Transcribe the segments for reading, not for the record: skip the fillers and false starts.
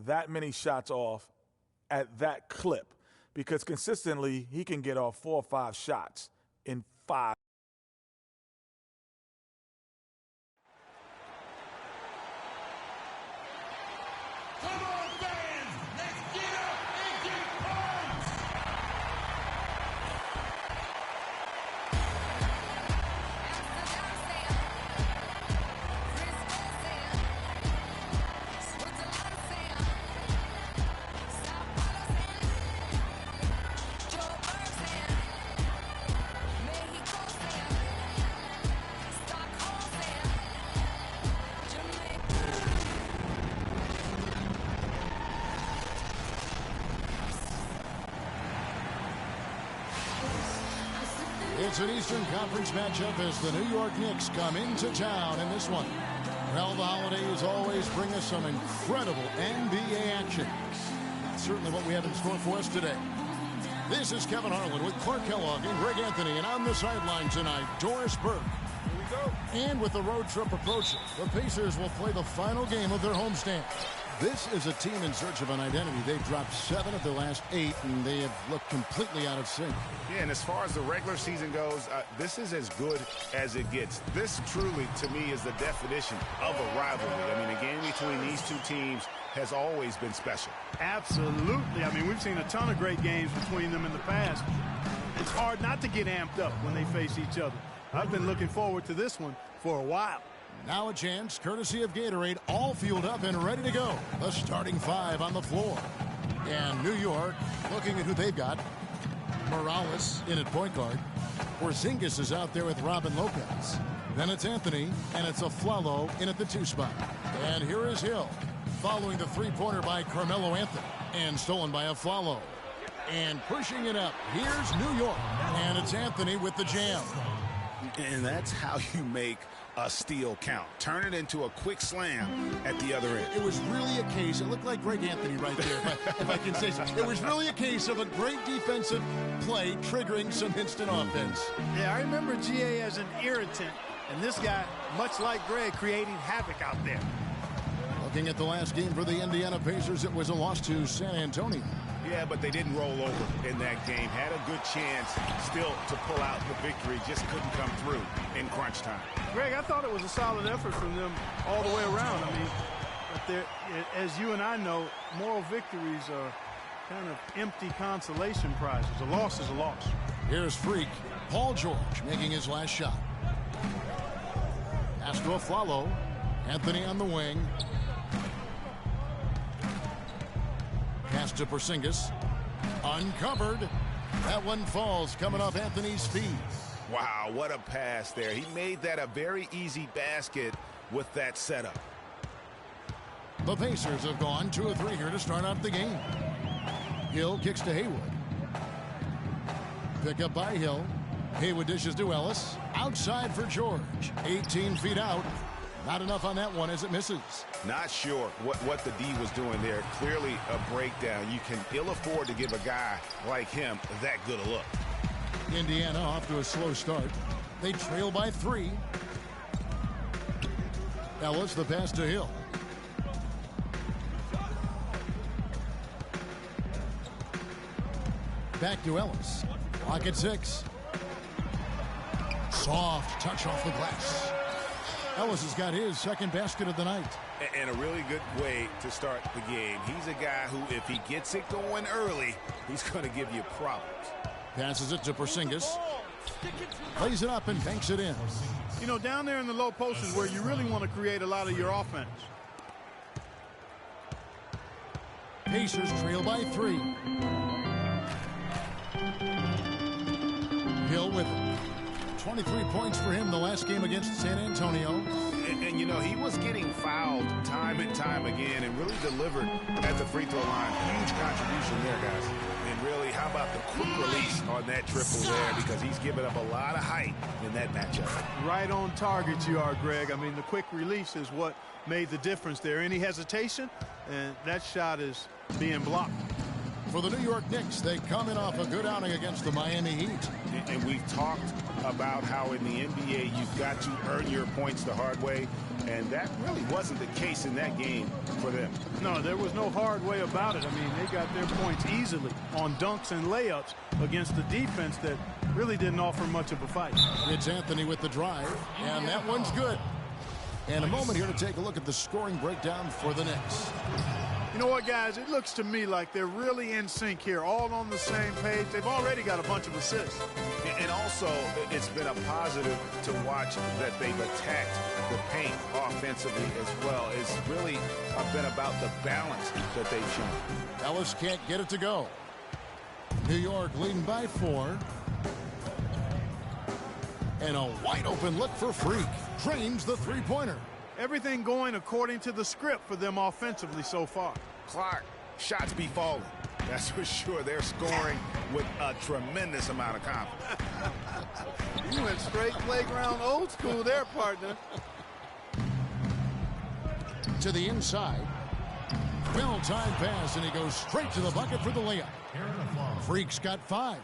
that many shots off at that clip, because consistently he can get off 4 or 5 shots in 5. Come on, fans! Let's get up and get pumped! It's an Eastern Conference matchup as the New York Knicks come into town in this one. Well, the holidays always bring us some incredible NBA action. That's certainly what we have in store for us today. This is Kevin Harlan with Clark Kellogg and Greg Anthony, and on the sideline tonight, Doris Burke. Here we go. And with the road trip approaching, the Pacers will play the final game of their homestand. This is a team in search of an identity. They've dropped 7 of their last 8, and they have looked completely out of sync. Yeah, and as far as the regular season goes, this is as good as it gets. This truly, to me, is the definition of a rivalry. I mean, a game between these two teams has always been special. Absolutely. I mean, we've seen a ton of great games between them in the past. It's hard not to get amped up when they face each other. I've been looking forward to this one for a while. Now a chance, courtesy of Gatorade, all fueled up and ready to go. The starting 5 on the floor. And New York, looking at who they've got. Morales in at point guard. Porzingis is out there with Robin Lopez. Then it's Anthony, and it's Aflalo in at the 2 spot. And here is Hill, following the three-pointer by Carmelo Anthony, and stolen by Aflalo. And pushing it up, here's New York, and it's Anthony with the jam. And that's how you make a steal count. Turn it into a quick slam at the other end. It was really a case, it looked like Greg Anthony right there, if I can say so. It was really a case of a great defensive play triggering some instant offense. Yeah, I remember GA as an irritant, and this guy, much like Greg, creating havoc out there. Looking at the last game for the Indiana Pacers, it was a loss to San Antonio. Yeah, but they didn't roll over in that game. Had a good chance still to pull out the victory. Just couldn't come through in crunch time. Greg, I thought it was a solid effort from them all the way around. I mean, but as you and I know, moral victories are kind of empty consolation prizes. A loss is a loss. Here's Freak. Paul George making his last shot. Pass to Aflalo. Anthony on the wing. Pass to Porzingis. Uncovered. That one falls, coming off Anthony's feet. Wow, what a pass there. He made that a very easy basket with that setup. The Pacers have gone 2 of 3 here to start out the game. Hill kicks to Haywood. Pick up by Hill. Haywood dishes to Ellis. Outside for George. 18 feet out. Not enough on that one as it misses. Not sure what the D was doing there. Clearly a breakdown. You can ill afford to give a guy like him that good a look. Indiana off to a slow start. They trail by 3. Ellis, the pass to Hill. Back to Ellis. Clock at 6. Soft touch off the glass. Ellis has got his second basket of the night. And a really good way to start the game. He's a guy who, if he gets it going early, he's going to give you problems. Passes it to Porzingis. Plays it up and banks it in. You know, down there in the low post is where you really want to create a lot of your offense. Pacers trail by 3. Hill with 23 points for him the last game against San Antonio. And you know, he was getting fouled time and time again and really delivered at the free throw line. Huge contribution there, guys. And really, how about the quick release on that triple there, because he's given up a lot of height in that matchup. Right on target you are, Greg. I mean, the quick release is what made the difference there. Any hesitation, and that shot is being blocked. For the New York Knicks, they come in off a good outing against the Miami Heat. And we've talked about how in the NBA you've got to earn your points the hard way, and that really wasn't the case in that game for them. No, there was no hard way about it. I mean, they got their points easily on dunks and layups against the defense that really didn't offer much of a fight. It's Anthony with the drive, and that one's good. And a moment here to take a look at the scoring breakdown for the Knicks. You know what, guys? It looks to me like they're really in sync here, all on the same page. They've already got a bunch of assists. And also, it's been a positive to watch that they've attacked the paint offensively as well. It's really been about the balance that they've shown. Ellis can't get it to go. New York leading by 4. And a wide open look for Freak. Drains the three-pointer. Everything going according to the script for them offensively so far. Clark, shots be falling. That's for sure. They're scoring with a tremendous amount of confidence. You went straight playground old school there, partner. To the inside. Well-timed pass, and he goes straight to the bucket for the layup. Freak's got 5.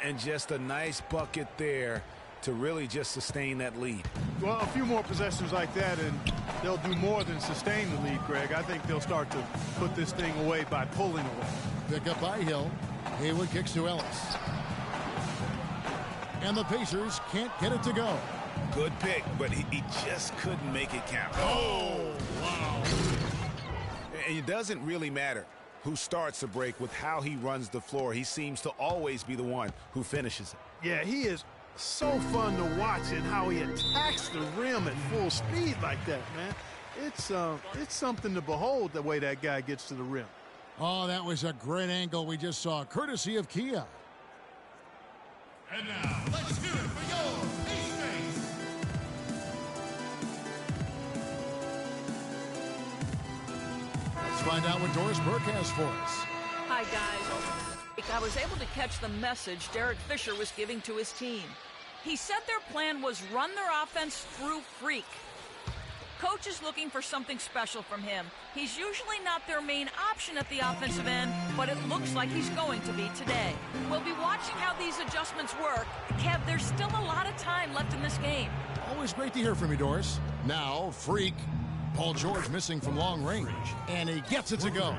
And just a nice bucket there to really just sustain that lead. Well, a few more possessions like that, and they'll do more than sustain the lead, Greg. I think they'll start to put this thing away by pulling away. Pick up by Hill. Haywood kicks to Ellis. And the Pacers can't get it to go. Good pick, but he just couldn't make it count. Oh, wow. And it doesn't really matter who starts the break with how he runs the floor. He seems to always be the one who finishes it. Yeah, he is so fun to watch, and how he attacks the rim at full speed like that, man. It's something to behold, the way that guy gets to the rim. Oh, that was a great angle we just saw, courtesy of Kia. And now, let's hear it for your teammates. Let's find out what Doris Burke has for us. Hi, guys. I was able to catch the message Derek Fisher was giving to his team. He said their plan was run their offense through Freak. Coach is looking for something special from him. He's usually not their main option at the offensive end, but it looks like he's going to be today. We'll be watching how these adjustments work. Kev, there's still a lot of time left in this game. Always great to hear from you, Doris. Now, Freak. Paul George missing from long range, and he gets it to go.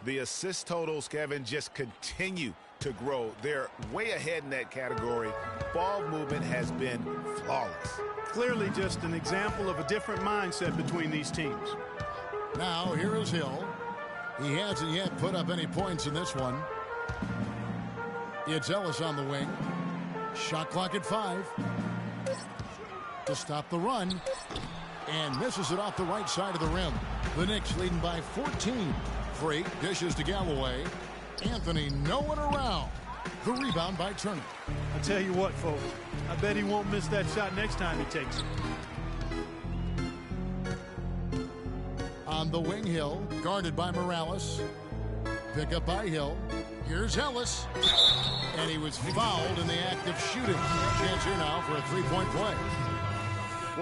The assist totals, Kevin, just continue to grow. They're way ahead in that category. Ball movement has been flawless. Clearly just an example of a different mindset between these teams. Now, here is Hill. He hasn't yet put up any points in this one. It's Ellis on the wing. Shot clock at 5. To stop the run. And misses it off the right side of the rim. The Knicks leading by 14. Freak dishes to Galloway. Anthony, no one around. The rebound by Turner. I tell you what, folks, I bet he won't miss that shot next time he takes it. On the wing, Hill, guarded by Morales. Pick up by Hill. Here's Ellis. And he was fouled in the act of shooting. Chance here now for a three-point play.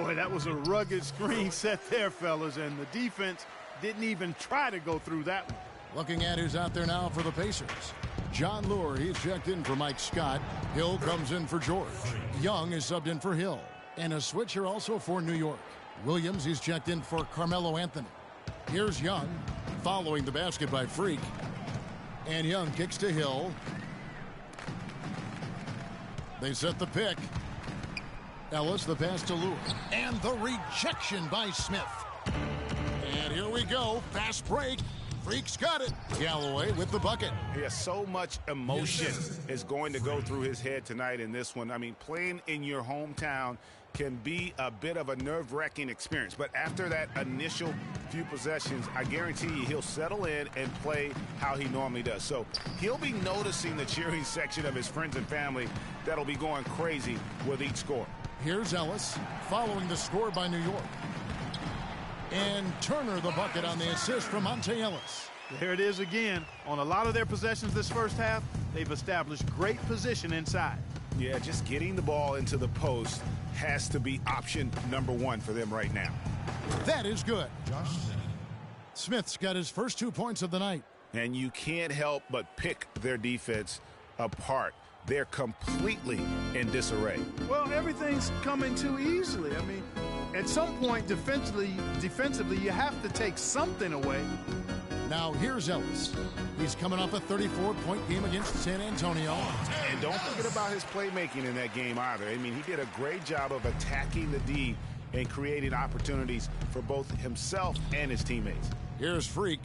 Boy, that was a rugged screen set there, fellas, and the defense didn't even try to go through that one. Looking at who's out there now for the Pacers. John Lure, he's checked in for Mike Scott. Hill comes in for George. Young is subbed in for Hill. And a switcher also for New York. Williams, he's checked in for Carmelo Anthony. Here's Young, following the basket by Freak. And Young kicks to Hill. They set the pick. Ellis, the pass to Lure. And the rejection by Smith. And here we go. Fast break. Freak's got it. Galloway with the bucket. Yeah, so much emotion is going to go through his head tonight in this one. I mean, playing in your hometown can be a bit of a nerve-wracking experience. But after that initial few possessions, I guarantee you he'll settle in and play how he normally does. So he'll be noticing the cheering section of his friends and family that'll be going crazy with each score. Here's Ellis, following the score by New York. And Turner the bucket on the assist from Monte Ellis. There it is again. On a lot of their possessions this first half, they've established great position inside. Yeah, just getting the ball into the post has to be option number one for them right now. That is good. Smith's got his first 2 points of the night. And you can't help but pick their defense apart. They're completely in disarray. Well, everything's coming too easily. I mean, at some point defensively, you have to take something away. Now here's Ellis. He's coming off a 34-point game against San Antonio. And don't forget about his playmaking in that game either. I mean, he did a great job of attacking the D and creating opportunities for both himself and his teammates. Here's Freak.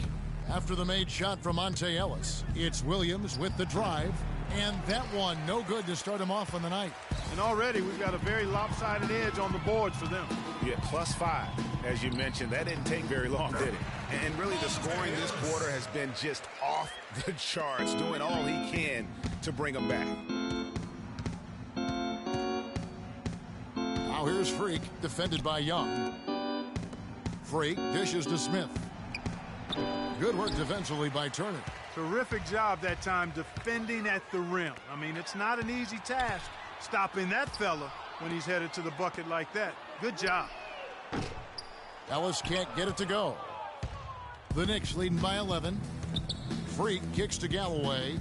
After the made shot from Monte Ellis, it's Williams with the drive. And that one, no good to start him off on the night. And already we've got a very lopsided edge on the boards for them. Yeah, +5, as you mentioned. That didn't take very long, did it? And really the scoring this quarter has been just off the charts, doing all he can to bring them back. Now here's Freak, defended by Young. Freak dishes to Smith. Good work defensively by Turner. Terrific job that time defending at the rim. I mean, it's not an easy task stopping that fella when he's headed to the bucket like that. Good job. Ellis can't get it to go. The Knicks leading by 11. Freak kicks to Galloway.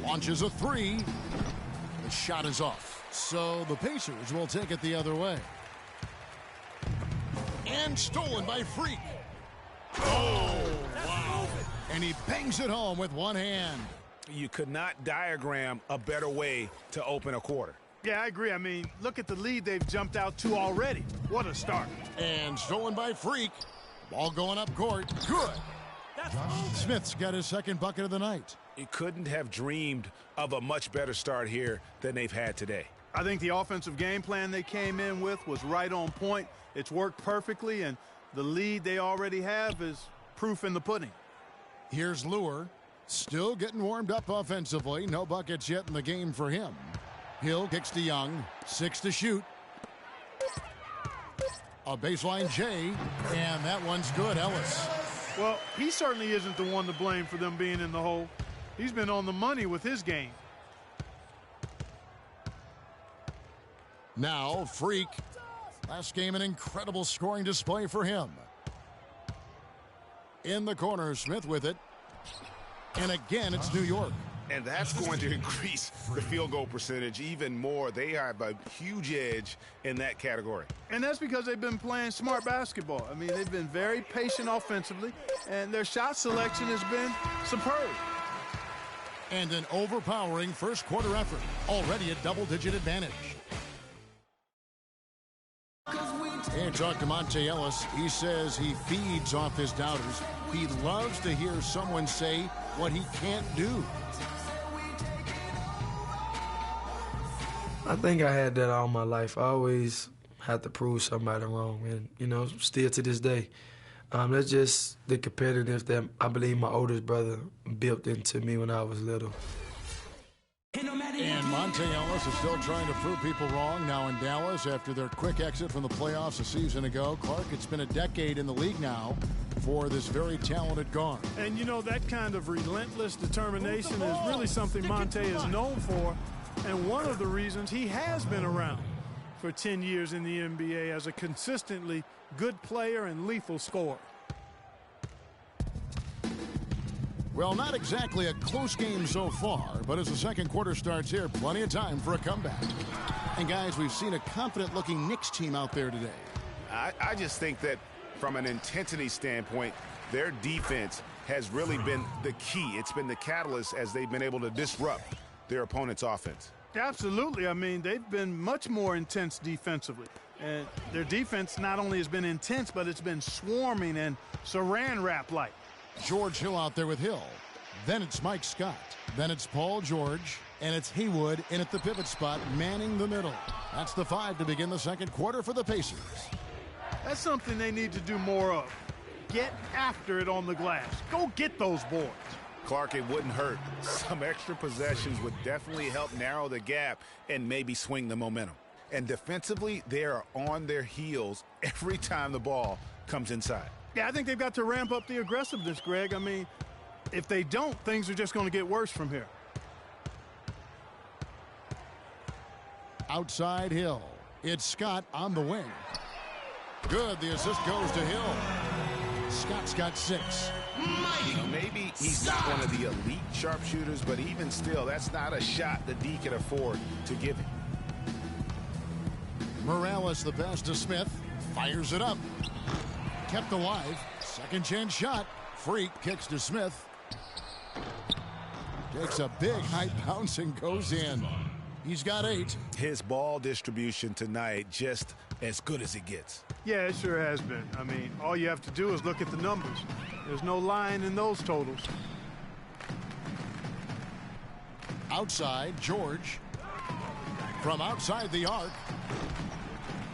Launches a three. The shot is off. So the Pacers will take it the other way. And stolen by Freak. Oh, wow. And he bangs it home with one hand. You could not diagram a better way to open a quarter. Yeah, I agree. I mean, look at the lead they've jumped out to already. What a start. And stolen by Freak. Ball going up court. Good. Smith's got his second bucket of the night. You couldn't have dreamed of a much better start here than they've had today. I think the offensive game plan they came in with was right on point. It's worked perfectly, and the lead they already have is proof in the pudding. Here's Lure. Still getting warmed up offensively. No buckets yet in the game for him. Hill kicks to Young. 6 to shoot. A baseline J, and that one's good. Ellis. Well, he certainly isn't the one to blame for them being in the hole. He's been on the money with his game. Now, Freak. Last game, an incredible scoring display for him. In the corner, Smith with it. And again, it's New York. And that's going to increase the field goal percentage even more. They have a huge edge in that category. And that's because they've been playing smart basketball. I mean, they've been very patient offensively, and their shot selection has been superb. And an overpowering first quarter effort. Already a double-digit advantage. And talk to Monte Ellis. He says he feeds off his doubters. He loves to hear someone say what he can't do. I think I had that all my life. I always had to prove somebody wrong, and, you know, still to this day. That's just the competitiveness that I believe my oldest brother built into me when I was little. And Monte Ellis is still trying to prove people wrong now in Dallas after their quick exit from the playoffs a season ago. Clark, it's been a decade in the league now for this very talented guard. And, you know, that kind of relentless determination is really something Monte is known for, and one of the reasons he has been around for 10 years in the NBA as a consistently good player and lethal scorer. Well, not exactly a close game so far, but as the second quarter starts here, plenty of time for a comeback. And, guys, we've seen a confident-looking Knicks team out there today. I just think that from an intensity standpoint, their defense has really been the key. It's been the catalyst as they've been able to disrupt their opponent's offense. Absolutely. I mean, they've been much more intense defensively. And their defense not only has been intense, but it's been swarming and saran wrap-like. George Hill out there with Hill. Then it's Mike Scott. Then it's Paul George. And it's Haywood in at the pivot spot, manning the middle. That's the 5 to begin the second quarter for the Pacers. That's something they need to do more of. Get after it on the glass. Go get those boards. Clark, it wouldn't hurt. Some extra possessions would definitely help narrow the gap and maybe swing the momentum. And defensively, they are on their heels every time the ball comes inside. Yeah, I think they've got to ramp up the aggressiveness, Greg. I mean, if they don't, things are just going to get worse from here. Outside Hill. It's Scott on the wing. Good. The assist goes to Hill. Scott's got 6. You know, maybe he's not one of the elite sharpshooters, but even still, that's not a shot the D can afford to give him. Morales the pass to Smith. Fires it up. Kept alive. Second chance shot. Freak kicks to Smith. Takes a big high bounce and goes in. He's got 8. His ball distribution tonight just as good as it gets. Yeah, it sure has been. I mean, all you have to do is look at the numbers. There's no lying in those totals. Outside, George. From outside the arc.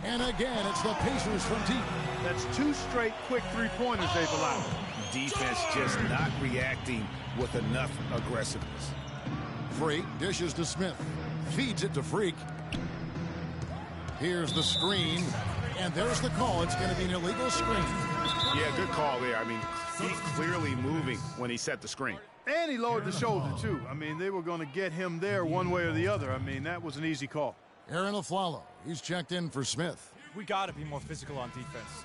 And again, it's the Pacers from deep. That's 2 straight quick three-pointers they've allowed. Defense just not reacting with enough aggressiveness. Freak dishes to Smith. Feeds it to Freak. Here's the screen. And there's the call. It's going to be an illegal screen. Yeah, good call there. I mean, he's clearly moving when he set the screen. And he lowered the shoulder, too. I mean, they were going to get him there one way or the other. I mean, that was an easy call. Aaron Aflalo. He's checked in for Smith. We got to be more physical on defense.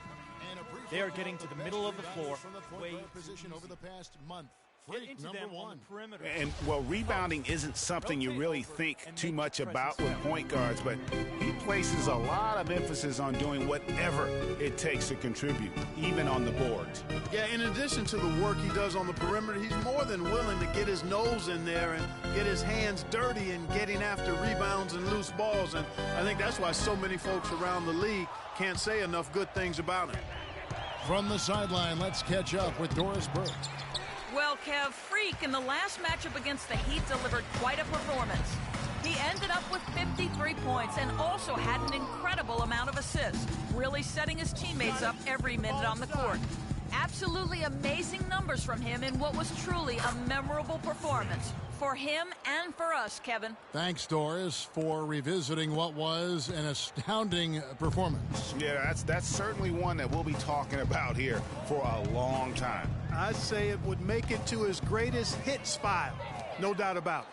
They are getting to the middle of the floor way position over the past month. Get into them on the perimeter. And, well, rebounding isn't something you really think too much about with point guards, but he places a lot of emphasis on doing whatever it takes to contribute, even on the boards. Yeah, in addition to the work he does on the perimeter, he's more than willing to get his nose in there and get his hands dirty in getting after rebounds and loose balls. And I think that's why so many folks around the league can't say enough good things about him. From the sideline, let's catch up with Doris Burke. Well, Kev, Freak in the last matchup against the Heat delivered quite a performance. He ended up with 53 points and also had an incredible amount of assists, really setting his teammates up every minute on the court. Absolutely amazing numbers from him in what was truly a memorable performance for him and for us, Kevin. Thanks, Doris, for revisiting what was an astounding performance. Yeah, that's certainly one that we'll be talking about here for a long time. I'd say it would make it to his greatest hits file. No doubt about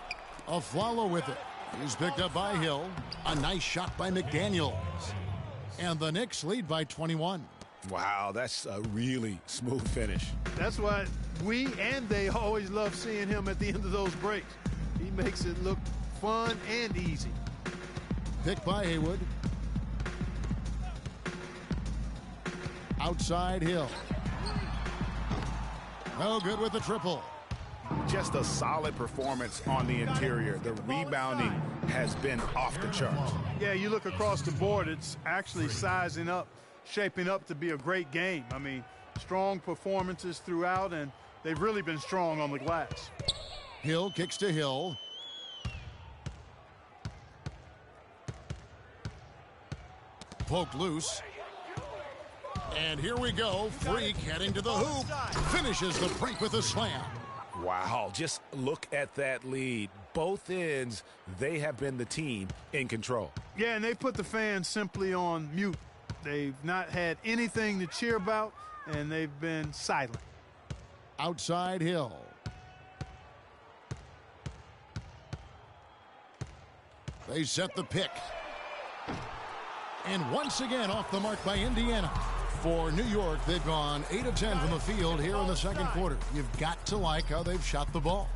it. Aflalo with it. He's picked up by Hill. A nice shot by McDaniels. And the Knicks lead by 21. Wow, that's a really smooth finish. That's why we and they always love seeing him at the end of those breaks. He makes it look fun and easy. Picked by Haywood. Outside Hill. No good with the triple. Just a solid performance on the interior. The rebounding has been off the charts. Yeah, you look across the board, it's actually sizing up, shaping up to be a great game. I mean, strong performances throughout, and they've really been strong on the glass. Hill kicks to Hill. Poked loose. And here we go. Freak heading to the hoop. Finishes the break with a slam. Wow, just look at that lead. Both ends, they have been the team in control. Yeah, and they put the fans simply on mute. They've not had anything to cheer about, and they've been silent. Outside Hill. They set the pick. And once again off the mark by Indiana. For New York, they've gone 8 of 10 from the field here in the second quarter. You've got to like how they've shot the ball.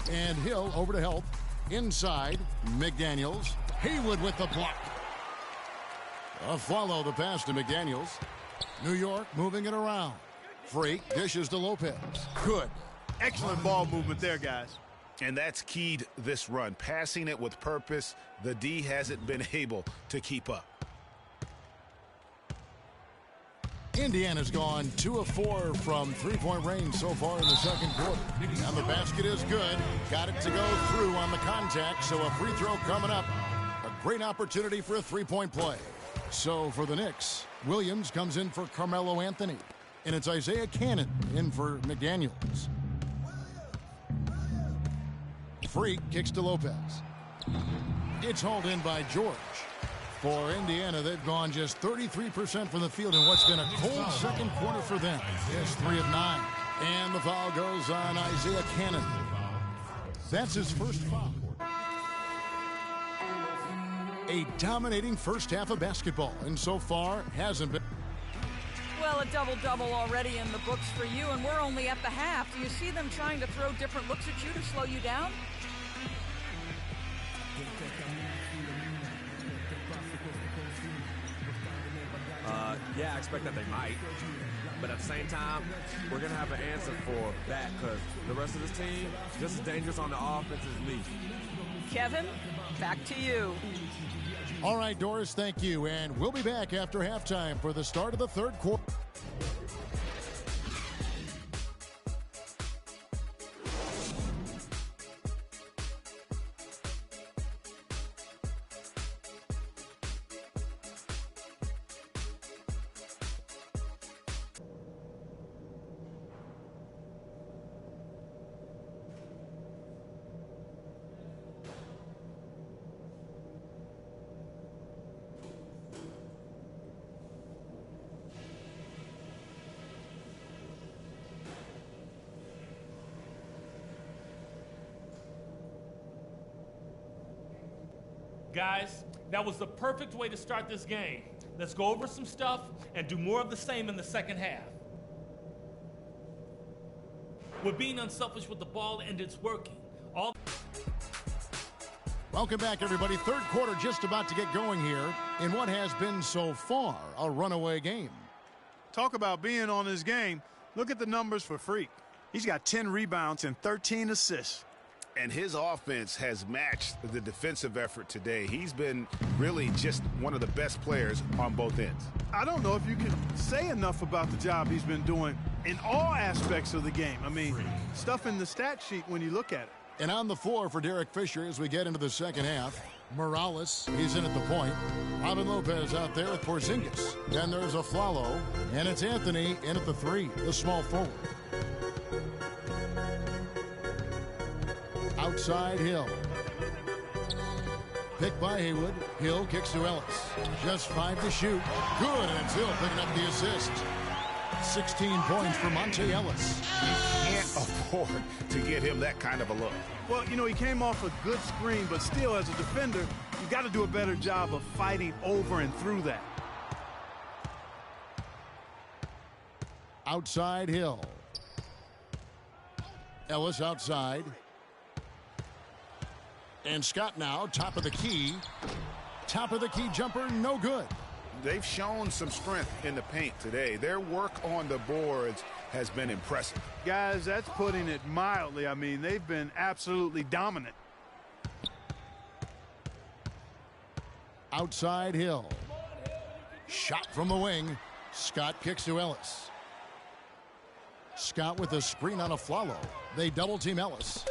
And Hill over to help. Inside, McDaniels. Haywood with the block. Follow the pass to McDaniels. New York moving it around. Freak dishes to Lopez. Good. Excellent ball movement there, guys. And that's keyed this run. Passing it with purpose. The D hasn't been able to keep up. Indiana's gone 2 of 4 from three-point range so far in the second quarter. And the basket is good. Got it to go through on the contact, so a free throw coming up. A great opportunity for a three-point play. So for the Knicks, Williams comes in for Carmelo Anthony. And it's Isaiah Cannon in for McDaniels. Freak kicks to Lopez. It's hauled in by George. For Indiana, they've gone just 33% from the field in what's been a cold second quarter for them. Just 3 of 9. And the foul goes on Isaiah Cannon. That's his first foul. A dominating first half of basketball, and so far hasn't been. Well, Well, a double-double already in the books for you, and we're only at the half. Do you see them trying to throw different looks at you to slow you down? Yeah, I expect that they might. But at the same time, we're going to have an answer for that because the rest of this team just as dangerous on the offense as me. Kevin, back to you. All right, Doris, thank you. And we'll be back after halftime for the start of the third quarter. Guys, that was the perfect way to start this game. Let's go over some stuff and do more of the same in the second half. We're being unselfish with the ball, and it's working. Welcome back, everybody. Third quarter just about to get going here in what has been so far a runaway game. Talk about being on his game. Look at the numbers for Freak. He's got 10 rebounds and 13 assists. And his offense has matched the defensive effort today. He's been really just one of the best players on both ends. I don't know if you can say enough about the job he's been doing in all aspects of the game. I mean, stuff in the stat sheet when you look at it. And on the floor for Derek Fisher as we get into the second half, Morales, he's in at the point. Robin Lopez out there with Porzingis. Then there's a Flalo, and it's Anthony in at the three, the small forward. Outside Hill. Picked by Haywood. Hill kicks to Ellis. Just 5 to shoot. Good, and it's Hill picking up the assist. 16 points for Monte Ellis. You can't afford to get him that kind of a look. Well, you know, he came off a good screen, but still, as a defender, you got to do a better job of fighting over and through that. Outside Hill. Ellis outside. And Scott now, top of the key. Top of the key jumper, no good. They've shown some strength in the paint today. Their work on the boards has been impressive. Guys, that's putting it mildly. I mean, they've been absolutely dominant. Outside Hill. Shot from the wing. Scott kicks to Ellis. Scott with a screen on a Flalo. They double team Ellis.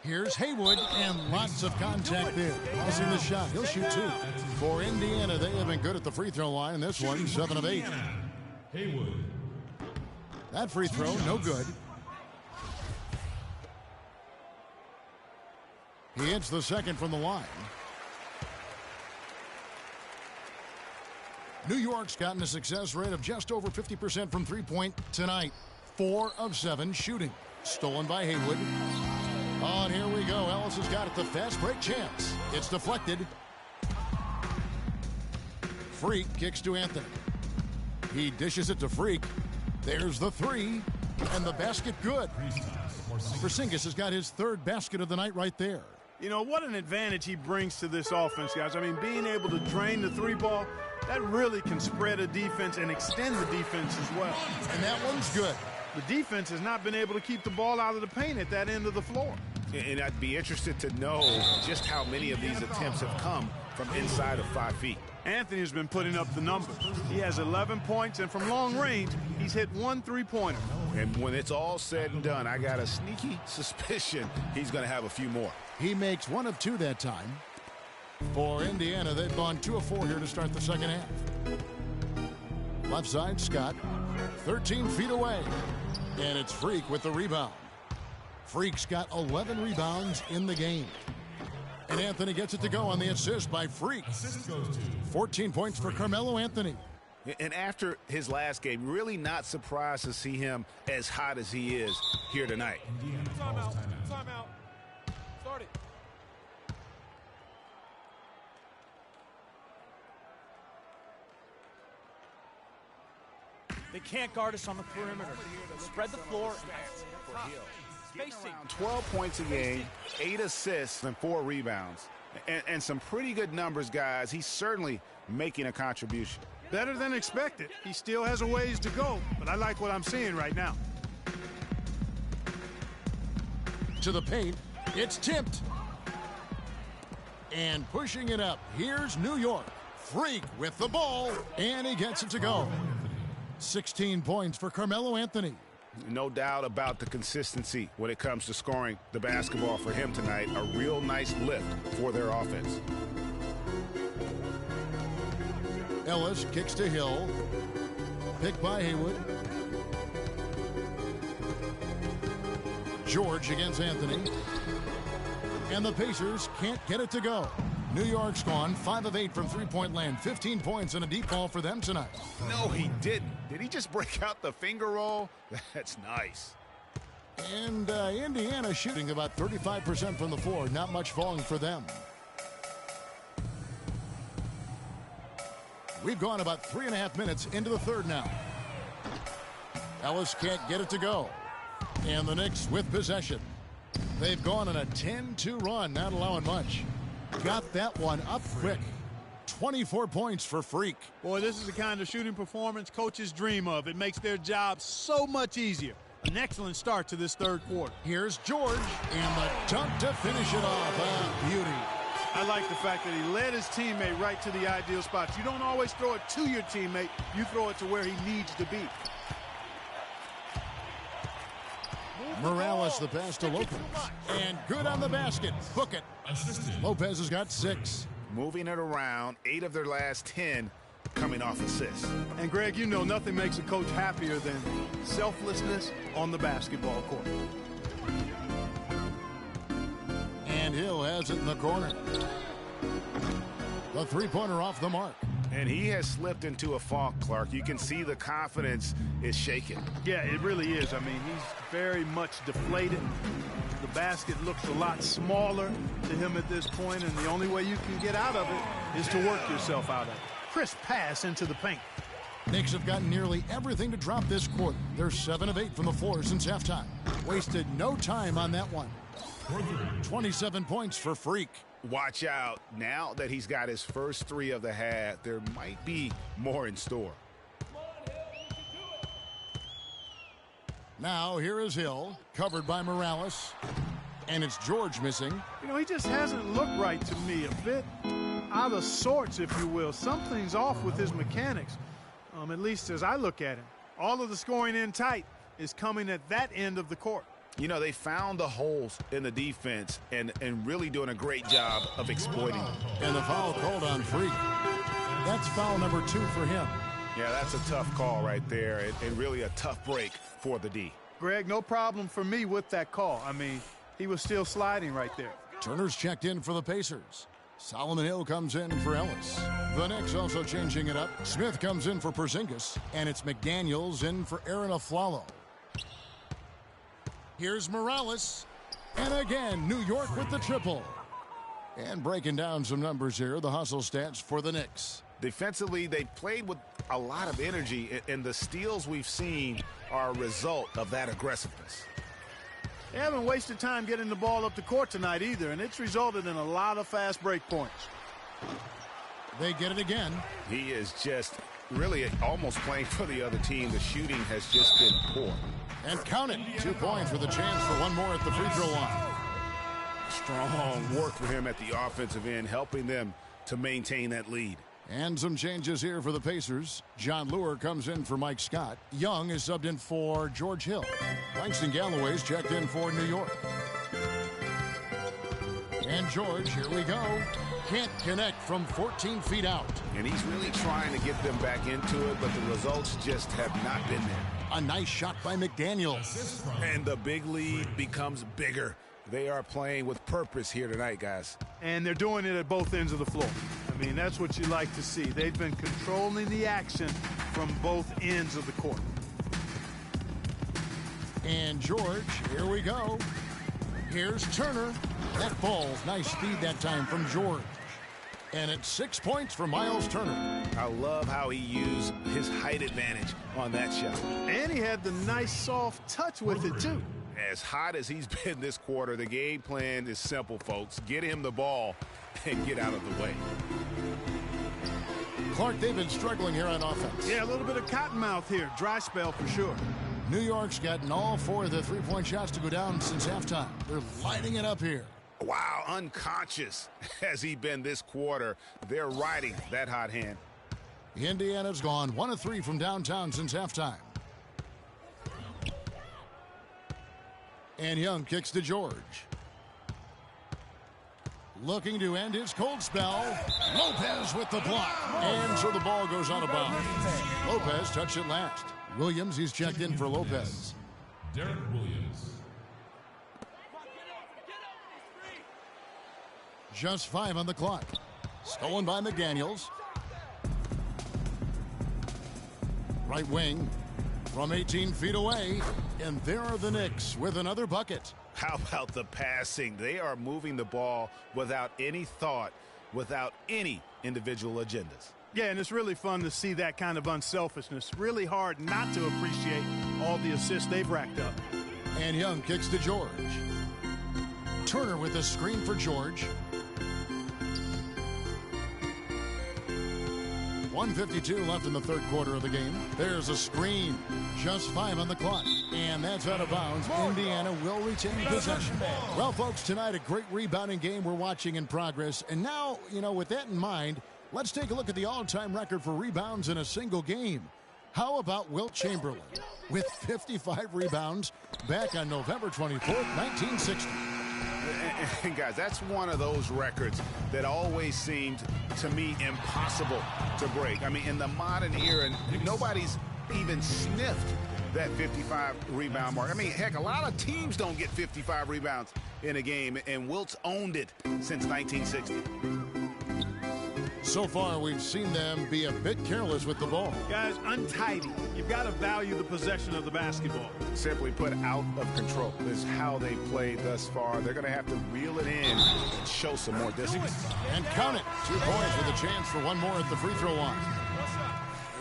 Here's Haywood, and lots of contact there. Missing the shot. He'll shoot 2. For Indiana, they have been good at the free throw line. This one, 7 of 8. Haywood. That free throw, no good. He hits the second from the line. New York's gotten a success rate of just over 50% from three-point tonight. 4 of 7 shooting. Stolen by Haywood. Oh, and here we go. Ellis has got it. The fast break chance. It's deflected. Freak kicks to Anthony. He dishes it to Freak. There's the 3. And the basket good. Porzingis has got his 3rd basket of the night right there. You know, what an advantage he brings to this offense, guys. I mean, being able to drain the 3-ball, that really can spread a defense and extend the defense as well. And that one's good. The defense has not been able to keep the ball out of the paint at that end of the floor. And I'd be interested to know just how many of these attempts have come from inside of 5 feet. Anthony's been putting up the numbers. He has 11 points, and from long range, he's hit 1 3-pointer. And when it's all said and done, I got a sneaky suspicion he's going to have a few more. He makes 1 of 2 that time. For Indiana, they've gone 2 of 4 here to start the second half. Left side, Scott. 13 feet away. And it's Freak with the rebound. Freak's got 11 rebounds in the game. And Anthony gets it to go on the assist by Freak. 14 points for Carmelo Anthony. And after his last game, really not surprised to see him as hot as he is here tonight. Timeout. Timeout. Start it. They can't guard us on the perimeter. Spread the floor. Getting around 12 points a game, 8 assists, and 4 rebounds. And some pretty good numbers, guys. He's certainly making a contribution. Better than expected. He still has a ways to go, but I like what I'm seeing right now. To the paint, it's tipped. And pushing it up, here's New York. Freak with the ball, and he gets it to go. 16 points for Carmelo Anthony. No doubt about the consistency when it comes to scoring the basketball for him tonight. A real nice lift for their offense. Ellis kicks to Hill. Picked by Haywood. George against Anthony. And the Pacers can't get it to go. New York's gone 5 of 8 from three-point land. 15 points and a deep ball for them tonight. No, he didn't. Did he just break out the finger roll? That's nice. And Indiana shooting about 35% from the floor. Not much falling for them. We've gone about 3.5 minutes into the third now. Ellis can't get it to go. And the Knicks with possession. They've gone on a 10-2 run, not allowing much. Got that one up quick. 24 points for Freak. Boy, this is the kind of shooting performance coaches dream of. It makes their job so much easier. An excellent start to this third quarter. Here's George, and the dunk to finish it off. A beauty. I like the fact that he led his teammate right to the ideal spots. You don't always throw it to your teammate. You throw it to where he needs to be. Morales the pass to Lopez. And good on the basket. Book it. Lopez has got 6. Moving it around, 8 of their last 10 coming off assists. And Greg, you know nothing makes a coach happier than selflessness on the basketball court. And Hill has it in the corner. The three-pointer off the mark. And he has slipped into a funk, Clark. You can see the confidence is shaken. Yeah, it really is. I mean, he's very much deflated. The basket looks a lot smaller to him at this point, and the only way you can get out of it is to work yourself out of it. Crisp pass into the paint. Knicks have gotten nearly everything to drop this quarter. They're 7 of 8 from the floor since halftime. Wasted no time on that one. 27 points for Freak. Watch out. Now that he's got his first 3 of the half, there might be more in store. Now here is Hill, covered by Morales. And it's George missing. You know, he just hasn't looked right to me. A bit out of sorts, if you will. Something's off with his mechanics, at least as I look at him. All of the scoring in tight is coming at that end of the court. You know, they found the holes in the defense and really doing a great job of exploiting them. And the foul called on Freak. That's foul number 2 for him. Yeah, that's a tough call right there and really a tough break for the D. Greg, no problem for me with that call. I mean, he was still sliding right there. Turner's checked in for the Pacers. Solomon Hill comes in for Ellis. The Knicks also changing it up. Smith comes in for Porzingis. And it's McDaniels in for Aaron Aflalo. Here's Morales. And again, New York with the triple. And breaking down some numbers here, the hustle stats for the Knicks. Defensively, they played with a lot of energy, and the steals we've seen are a result of that aggressiveness. They haven't wasted time getting the ball up the court tonight either, and it's resulted in a lot of fast break points. They get it again. He is just really almost playing for the other team. The shooting has just been poor. And count it. 2 points with a chance for one more at the free throw line. Strong work for him at the offensive end, helping them to maintain that lead. And some changes here for the Pacers. John Lure comes in for Mike Scott. Young is subbed in for George Hill. Langston Galloway's checked in for New York. And George, here we go. Can't connect from 14 feet out. And he's really trying to get them back into it, but the results just have not been there. A nice shot by McDaniels. And the big lead becomes bigger. They are playing with purpose here tonight, guys. And they're doing it at both ends of the floor. I mean, that's what you like to see. They've been controlling the action from both ends of the court. And George, here we go. Here's Turner. That ball's nice speed that time from George. And it's 6 points for Miles Turner. I love how he used his height advantage on that shot. And he had the nice soft touch with it, too. As hot as he's been this quarter, the game plan is simple, folks. Get him the ball and get out of the way. Clark, they've been struggling here on offense. Yeah, a little bit of cottonmouth here. Dry spell for sure. New York's gotten all 4 of the three-point shots to go down since halftime. They're lighting it up here. Wow, unconscious has he been this quarter. They're riding that hot hand. Indiana's gone 1 of 3 from downtown since halftime. And Young kicks to George. Looking to end his cold spell. Lopez with the block. And so the ball goes out of bounds. Lopez touched it last. Williams, he's checked in for Lopez. Derek Williams. Just 5 on the clock. Stolen by McDaniels. Right wing from 18 feet away. And there are the Knicks with another bucket. How about the passing? They are moving the ball without any thought, without any individual agendas. Yeah, and it's really fun to see that kind of unselfishness. Really hard not to appreciate all the assists they've racked up. And Young kicks to George. Turner with a screen for George. 1:52 left in the third quarter of the game. There's a screen. Just 5 on the clock. And that's out of bounds. Indiana will retain possession. Well, folks, tonight a great rebounding game we're watching in progress. And now, with that in mind, let's take a look at the all-time record for rebounds in a single game. How about Wilt Chamberlain with 55 rebounds back on November 24th, 1960. And guys, that's one of those records that always seemed to me impossible to break. I mean, in the modern era, nobody's even sniffed that 55 rebound mark. I mean, heck, a lot of teams don't get 55 rebounds in a game, and Wilt's owned it since 1960. So far, we've seen them be a bit careless with the ball. Guys, untidy. You've got to value the possession of the basketball. Simply put, out of control is how they played thus far. They're going to have to reel it in and show some more discipline. And count it. 2 points with a chance for one more at the free throw line.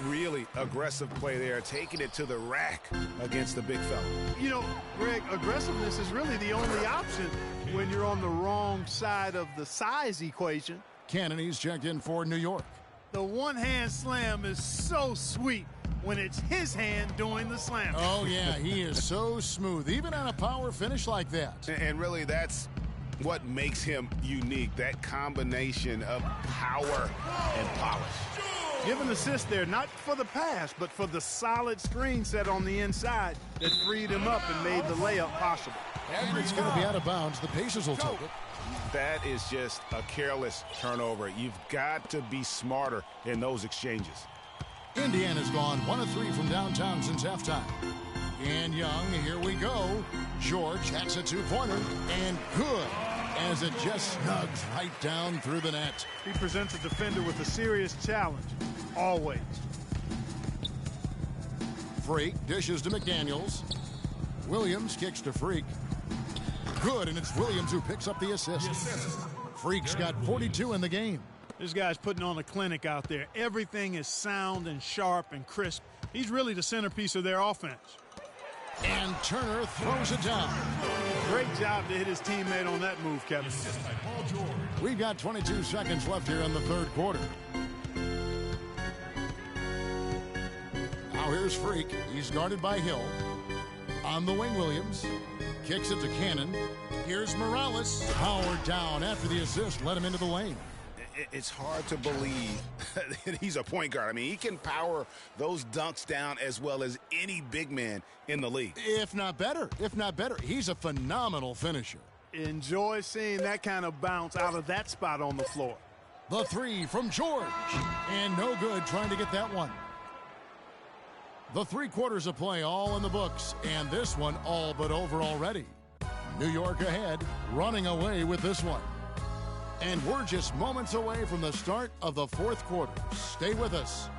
Really aggressive play there, taking it to the rack against the big fella. Greg, aggressiveness is really the only option when you're on the wrong side of the size equation. Cannon, he's checked in for New York. The one-hand slam is so sweet when it's his hand doing the slam. Oh, yeah, he is so smooth, even on a power finish like that. And really, that's what makes him unique, that combination of power and polish. Give an assist there, not for the pass, but for the solid screen set on the inside that freed him up and made the layup possible. And it's going to be out of bounds. The Pacers will take it. That is just a careless turnover. You've got to be smarter in those exchanges. Indiana's gone 1 of 3 from downtown since halftime. And Young, here we go. George hacks a 2-pointer, and good, as it just snugs right down through the net. He presents a defender with a serious challenge, always. Freak dishes to McDaniels. Williams kicks to Freak. Good, and it's Williams who picks up the assist. Freak's got 42 in the game. This guy's putting on a clinic out there. Everything is sound and sharp and crisp. He's really the centerpiece of their offense. And Turner throws it down. Great job to hit his teammate on that move, Kevin. We've got 22 seconds left here in the third quarter. Now here's Freak. He's guarded by Hill. On the wing, Williams. Kicks it to Cannon. Here's Morales. Powered down after the assist. Let him into the lane. It's hard to believe that he's a point guard. I mean, he can power those dunks down as well as any big man in the league. If not better. He's a phenomenal finisher. Enjoy seeing that kind of bounce out of that spot on the floor. The 3 from George. And no good trying to get that one. The 3 quarters of play all in the books, and this one all but over already. New York ahead, running away with this one. And we're just moments away from the start of the fourth quarter. Stay with us.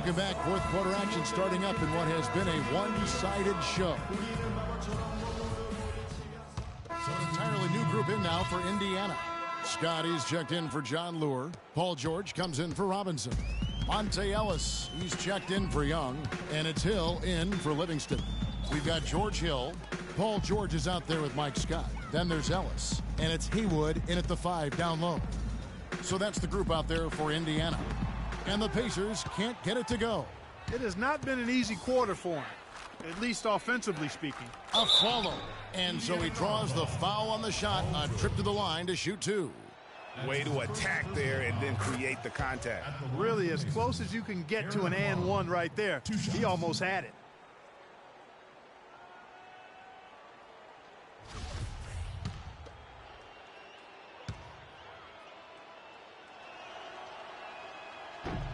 Welcome back. Fourth quarter action starting up in what has been a one-sided show. So an entirely new group in now for Indiana. Scotty's checked in for John Lure. Paul George comes in for Robinson. Monte Ellis, he's checked in for Young. And it's Hill in for Livingston. We've got George Hill. Paul George is out there with Mike Scott. Then there's Ellis. And it's Haywood in at the 5 down low. So that's the group out there for Indiana. And the Pacers can't get it to go. It has not been an easy quarter for him, at least offensively speaking. A follow. And so he draws the foul on the shot. A trip to the line to shoot 2. Way to attack there and then create the contact. Really as close as you can get to an and one right there. He almost had it.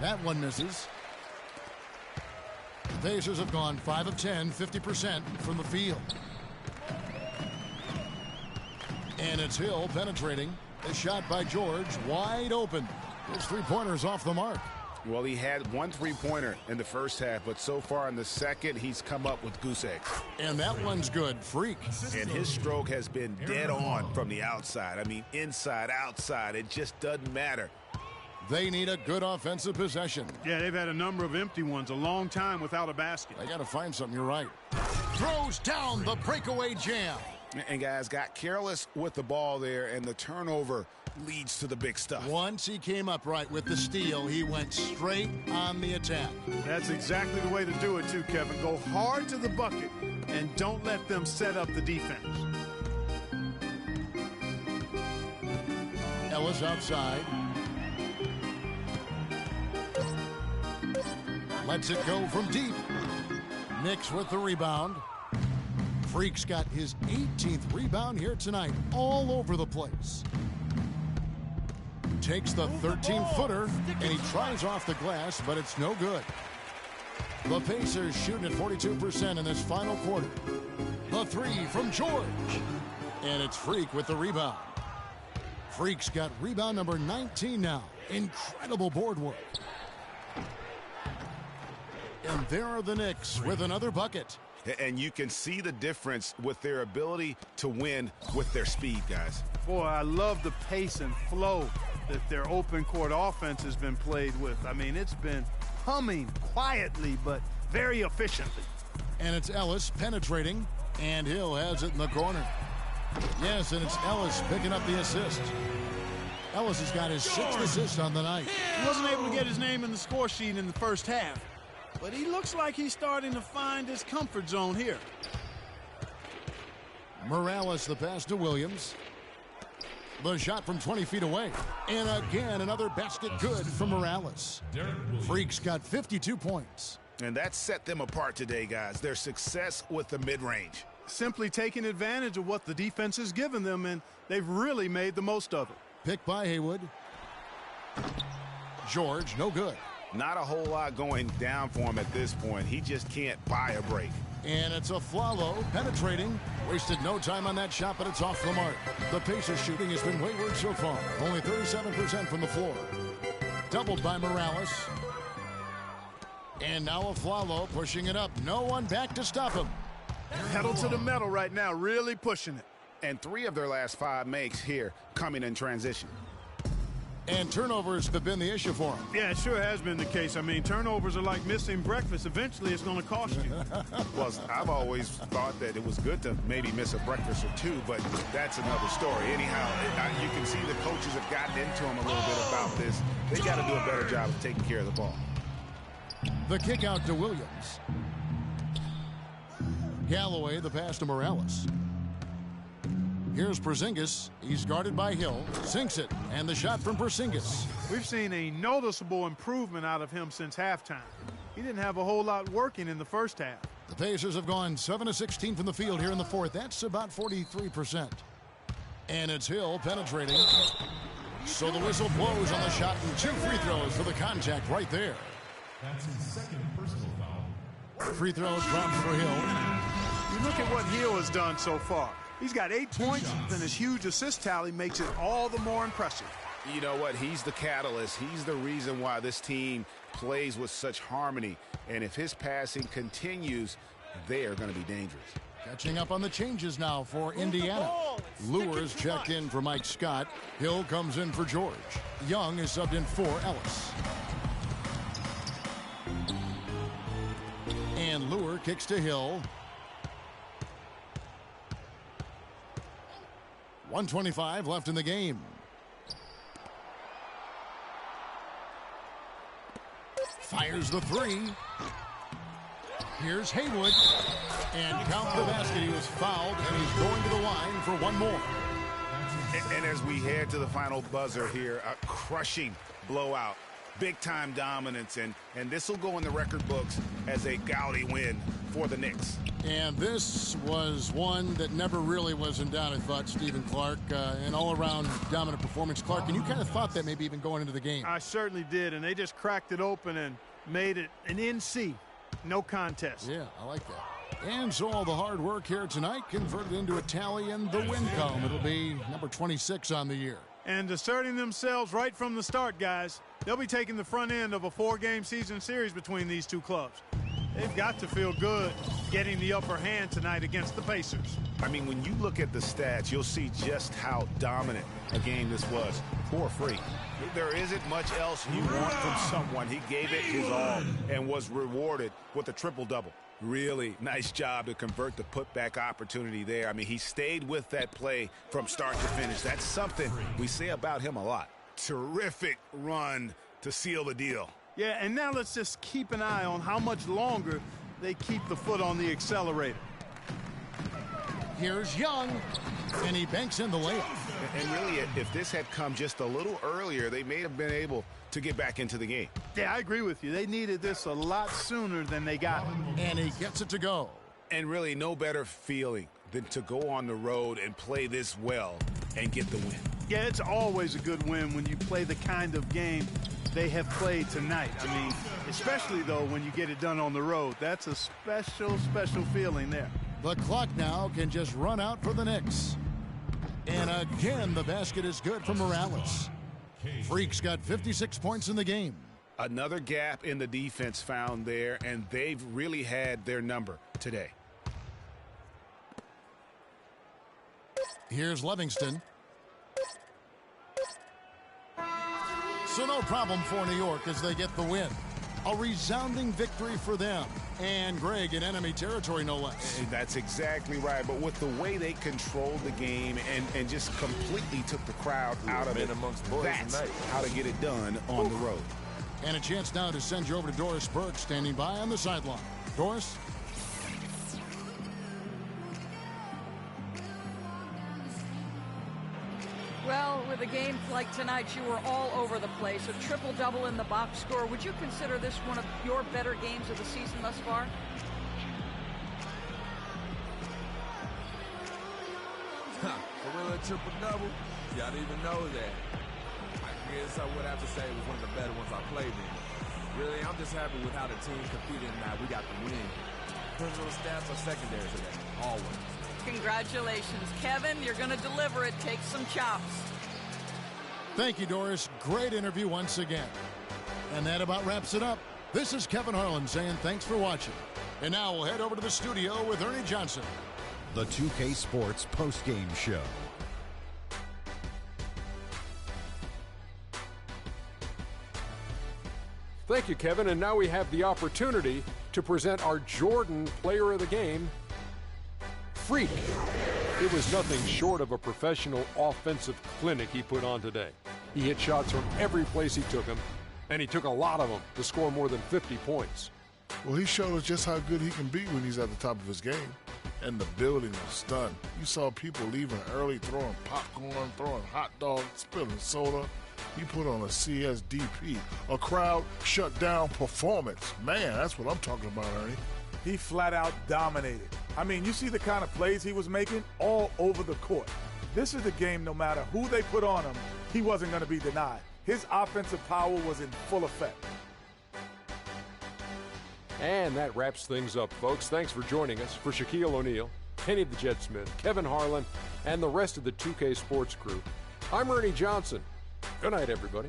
That one misses. The Pacers have gone 5 of 10, 50% from the field. And it's Hill penetrating. The shot by George, wide open. His three-pointer's off the mark. Well, he had one three-pointer in the first half, but so far in the second, he's come up with goose eggs. And that one's good. Freak. And his stroke has been dead on from the outside. I mean, inside, outside, it just doesn't matter. They need a good offensive possession. Yeah, they've had a number of empty ones, a long time without a basket. They got to find something, you're right. Throws down the breakaway jam. And guys got careless with the ball there, and the turnover leads to the big stuff. Once he came up right with the steal, he went straight on the attack. That's exactly the way to do it too, Kevin. Go hard to the bucket and don't let them set up the defense. Ellis outside. Lets it go from deep. Knicks with the rebound. Freak's got his 18th rebound here tonight, all over the place. Takes the 13-footer, and he tries off the glass, but it's no good. The Pacers shooting at 42% in this final quarter. The 3 from George. And it's Freak with the rebound. Freak's got rebound number 19 now. Incredible board work. And there are the Knicks with another bucket. And you can see the difference with their ability to win with their speed, guys. Boy, I love the pace and flow that their open court offense has been played with. I mean, it's been humming quietly, but very efficiently. And it's Ellis penetrating, and Hill has it in the corner. Yes, and it's Ellis picking up the assist. Ellis has got his 6th assist on the night. He wasn't able to get his name in the score sheet in the first half, but he looks like he's starting to find his comfort zone here. Morales the pass to Williams. The shot from 20 feet away. And again, another basket good from Morales. Freak's got 52 points. And that set them apart today, guys. Their success with the mid-range. Simply taking advantage of what the defense has given them, and they've really made the most of it. Picked by Haywood. George, no good. Not a whole lot going down for him at this point. He just can't buy a break. And it's a Flalo penetrating. Wasted no time on that shot, but it's off the mark. The Pacers shooting has been wayward so far. Only 37% from the floor. Doubled by Morales. And now a Flalo pushing it up. No one back to stop him. Pedal to the metal right now, really pushing it. And 3 of their last 5 makes here coming in transition. And turnovers have been the issue for him. Yeah, it sure has been the case. I mean, turnovers are like missing breakfast. Eventually, it's going to cost you. Well, I've always thought that it was good to maybe miss a breakfast or 2, but that's another story. Anyhow, you can see the coaches have gotten into him a little bit about this. They got to do a better job of taking care of the ball. The kick out to Williams. Galloway, the pass to Morales. Here's Porzingis. He's guarded by Hill. Sinks it. And the shot from Porzingis. We've seen a noticeable improvement out of him since halftime. He didn't have a whole lot working in the first half. The Pacers have gone 7 of 16 from the field here in the fourth. That's about 43%. And it's Hill penetrating. So the whistle blows on the shot, and 2 free throws for the contact right there. That's his 2nd personal foul. Free throws dropped for Hill. You look at what Hill has done so far. He's got 8 points, and his huge assist tally makes it all the more impressive. You know what? He's the catalyst. He's the reason why this team plays with such harmony. And if his passing continues, they are going to be dangerous. Catching up on the changes now for Indiana. Lewis checked in for Mike Scott. Hill comes in for George. Young is subbed in for Ellis. And Lure kicks to Hill. 1:25 left in the game. Fires the three. Here's Haywood. And count the basket. He was fouled, and he's going to the line for one more. And as we head to the final buzzer here, a crushing blowout. Big-time dominance, and this will go in the record books as a gaudy win for the Knicks. And this was one that never really was in doubt, I thought, Stephen Clark. An all-around dominant performance. Clark, and you kind of thought that maybe even going into the game. I certainly did, and they just cracked it open and made it an NC. No contest. Yeah, I like that. And so all the hard work here tonight converted into a tally in the win column. It'll be number 26 on the year. And asserting themselves right from the start, guys. They'll be taking the front end of a 4-game season series between these two clubs. They've got to feel good getting the upper hand tonight against the Pacers. I mean, when you look at the stats, you'll see just how dominant a game this was for Freak. There isn't much else you want from someone. He gave it his all and was rewarded with a triple-double. Really nice job to convert the putback opportunity there. I mean, he stayed with that play from start to finish. That's something we say about him a lot. Terrific run to seal the deal. Yeah, and now let's just keep an eye on how much longer they keep the foot on the accelerator. Here's Young, and he banks in the layup. And really, if this had come just a little earlier, they may have been able to get back into the game. Yeah, I agree with you. They needed this a lot sooner than they got it. And he gets it to go. And really, no better feeling than to go on the road and play this well and get the win. Yeah, it's always a good win when you play the kind of game they have played tonight. I mean, especially, though, when you get it done on the road. That's a special, special feeling there. The clock now can just run out for the Knicks. And again, the basket is good for Morales. Freak's got 56 points in the game. Another gap in the defense found there, and they've really had their number today. Here's Livingston. So no problem for New York as they get the win. A resounding victory for them. And Greg in enemy territory, no less. That's exactly right. But with the way they controlled the game and just completely took the crowd out of it, that's how to get it done on the road. And a chance now to send you over to Doris Burke, standing by on the sideline. Doris? Well, with a game like tonight, you were all over the place. A triple-double in the box score. Would you consider this one of your better games of the season thus far? For real, a triple-double? Yeah, I didn't even know that. I guess I would have to say it was one of the better ones I played in. Really, I'm just happy with how the team competed and that we got the win. Personal stats are secondary today, always. Congratulations, Kevin. You're going to deliver it. Take some chops. Thank you, Doris. Great interview once again. And that about wraps it up. This is Kevin Harlan saying thanks for watching. And now we'll head over to the studio with Ernie Johnson. The 2K Sports postgame show. Thank you, Kevin. And now we have the opportunity to present our Jordan Player of the Game, Freak. It was nothing short of a professional offensive clinic he put on today. He hit shots from every place he took them, and he took a lot of them to score more than 50 points. Well, he showed us just how good he can be when he's at the top of his game. And the building was stunned. You saw people leaving early, throwing popcorn, throwing hot dogs, spilling soda. He put on a CSDP, a crowd shut down performance. Man, that's what I'm talking about, Ernie. He flat out dominated. I mean, you see the kind of plays he was making all over the court. This is the game, no matter who they put on him, he wasn't going to be denied. His offensive power was in full effect. And that wraps things up, folks. Thanks for joining us. For Shaquille O'Neal, Kenny the Jet Smith, Kevin Harlan, and the rest of the 2K Sports crew, I'm Ernie Johnson. Good night, everybody.